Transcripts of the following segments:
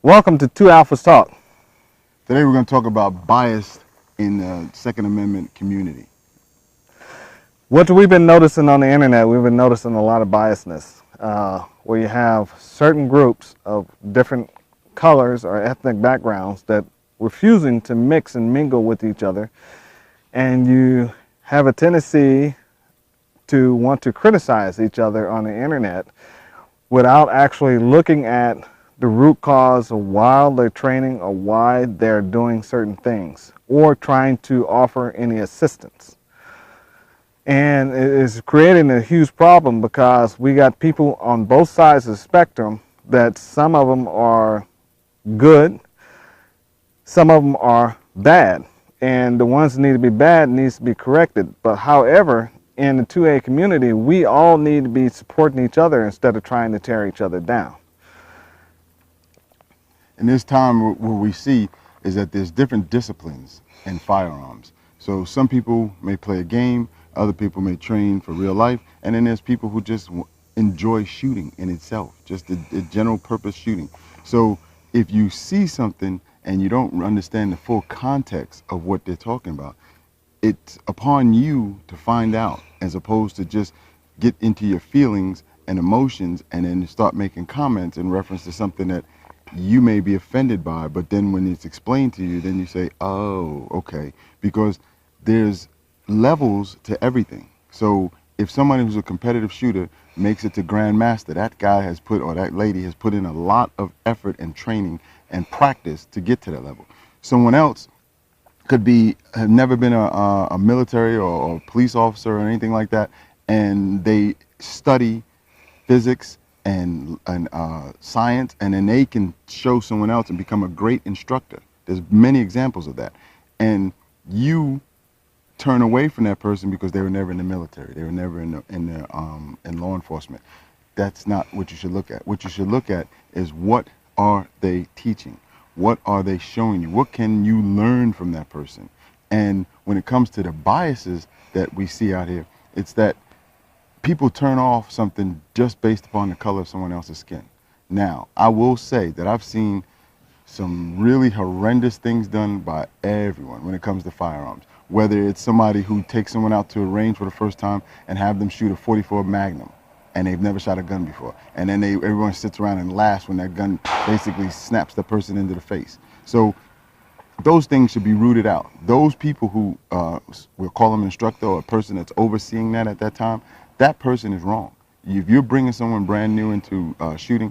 Welcome to Two Alphas Talk. Today we're going to talk about bias in the Second Amendment community. What we've been noticing on the internet, we've been noticing a lot of biasness, where you have certain groups of different colors or ethnic backgrounds that refusing to mix and mingle with each other, and you have a tendency to want to criticize each other on the internet without actually looking at the root cause of why they're training or why they're doing certain things or trying to offer any assistance. And it is creating a huge problem because we got people on both sides of the spectrum that some of them are good, some of them are bad. And the ones that need to be bad needs to be corrected. But however, in the 2A community, we all need to be supporting each other instead of trying to tear each other down. In this time, what we see is that there's different disciplines in firearms. So some people may play a game, other people may train for real life, and then there's people who just enjoy shooting in itself, just the general purpose shooting. So if you see something and you don't understand the full context of what they're talking about, it's upon you to find out, as opposed to just get into your feelings and emotions and then start making comments in reference to something that you may be offended by, but then when it's explained to you, then you say, oh, okay, because there's levels to everything. So if somebody who's a competitive shooter makes it to Grandmaster, that guy has put, or that lady has put in a lot of effort and training and practice to get to that level. Someone else could have never been a military or police officer or anything like that, and they study physics and science, and then they can show someone else and become a great instructor. There's many examples of that. And you turn away from that person because they were never in the military, they were never in law enforcement. That's not what you should look at. What you should look at is, what are they teaching? What are they showing you? What can you learn from that person? And when it comes to the biases that we see out here, it's that people turn off something just based upon the color of someone else's skin. Now, I will say that I've seen some really horrendous things done by everyone when it comes to firearms. Whether it's somebody who takes someone out to a range for the first time and have them shoot a .44 Magnum, and they've never shot a gun before, and then everyone sits around and laughs when that gun basically snaps the person into the face. So those things should be rooted out. Those people who we'll call them an instructor or a person that's overseeing that at that time, that person is wrong. If you're bringing someone brand new into shooting,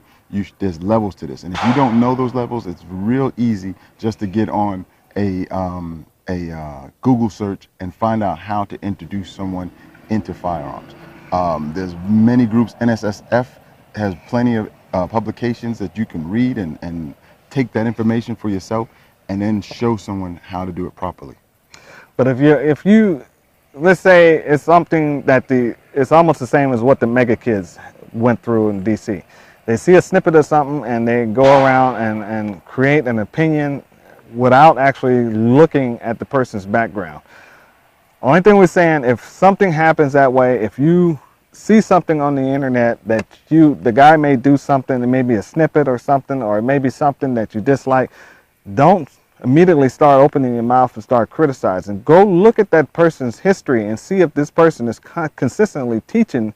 there's levels to this, and if you don't know those levels, it's real easy just to get on a Google search and find out how to introduce someone into firearms. There's many groups. NSSF has plenty of publications that you can read and take that information for yourself and then show someone how to do it properly. But if you let's say it's something that it's almost the same as what the mega kids went through in DC. They see a snippet of something and they go around and create an opinion without actually looking at the person's background. Only thing we're saying, if something happens that way, if you see something on the internet that the guy may do something, it may be a snippet or something, or it may be something that you dislike, don't immediately start opening your mouth and start criticizing. Go look at that person's history and see if this person is consistently teaching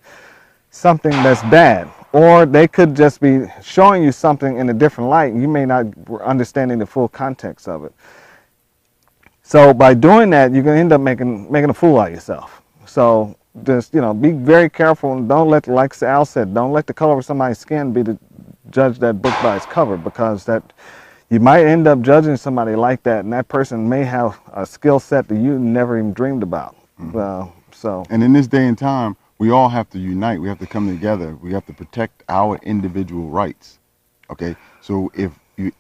something that's bad, or they could just be showing you something in a different light and you may not understanding the full context of it. So by doing that, you're going to end up making a fool out of yourself. So just, be very careful, and don't let, like Al said, don't let the color of somebody's skin be to judge that book by its cover, because you might end up judging somebody like that, and that person may have a skill set that you never even dreamed about. Mm-hmm. And in this day and time, we all have to unite. We have to come together. We have to protect our individual rights. Okay? So if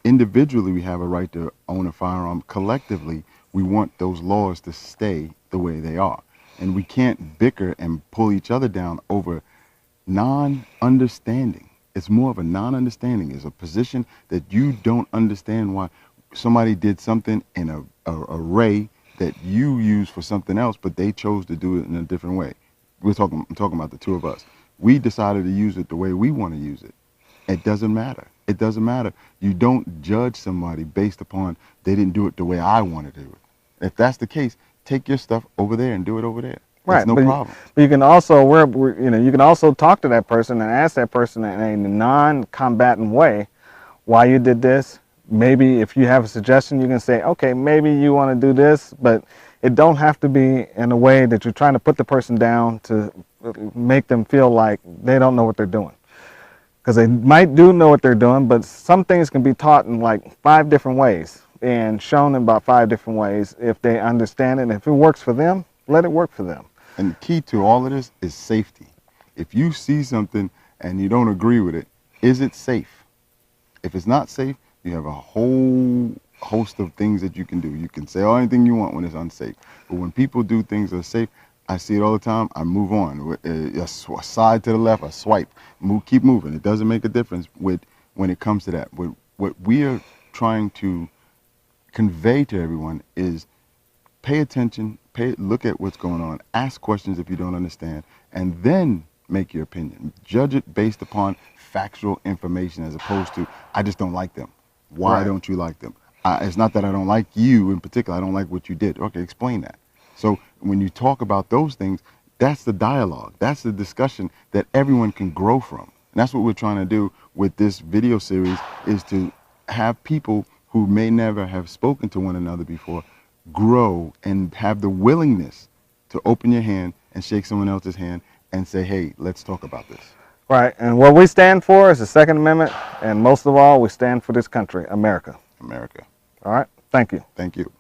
individually we have a right to own a firearm, collectively we want those laws to stay the way they are. And we can't bicker and pull each other down over non-understanding. It's more of a non-understanding. It's a position that you don't understand why somebody did something in a array that you use for something else, but they chose to do it in a different way. I'm talking about the two of us. We decided to use it the way we want to use it. It doesn't matter. It doesn't matter. You don't judge somebody based upon they didn't do it the way I want to do it. If that's the case, take your stuff over there and do it over there. Right, It's no problem. But you can also, you can also talk to that person and ask that person in a non-combatant way why you did this. Maybe if you have a suggestion, you can say, okay, maybe you want to do this, but it don't have to be in a way that you're trying to put the person down to make them feel like they don't know what they're doing. Because they might do know what they're doing, but some things can be taught in like 5 different ways and shown in about 5 different ways. If they understand it, and if it works for them, let it work for them. And the key to all of this is safety. If you see something and you don't agree with it, is it safe? If it's not safe, you have a whole host of things that you can do. You can say anything you want when it's unsafe. But when people do things that are safe, I see it all the time, I move on. A side to the left, a swipe, keep moving. It doesn't make a difference when it comes to that. What we are trying to convey to everyone is pay attention, look at what's going on, ask questions if you don't understand, and then make your opinion. Judge it based upon factual information as opposed to, I just don't like them. Why don't you like them? It's not that I don't like you in particular. I don't like what you did. Okay, explain that. So when you talk about those things, that's the dialogue. That's the discussion that everyone can grow from. And that's what we're trying to do with this video series, is to have people who may never have spoken to one another before grow and have the willingness to open your hand and shake someone else's hand and say, hey, let's talk about this. Right, and what we stand for is the Second Amendment, and most of all, we stand for this country, America. America. All right, thank you. Thank you.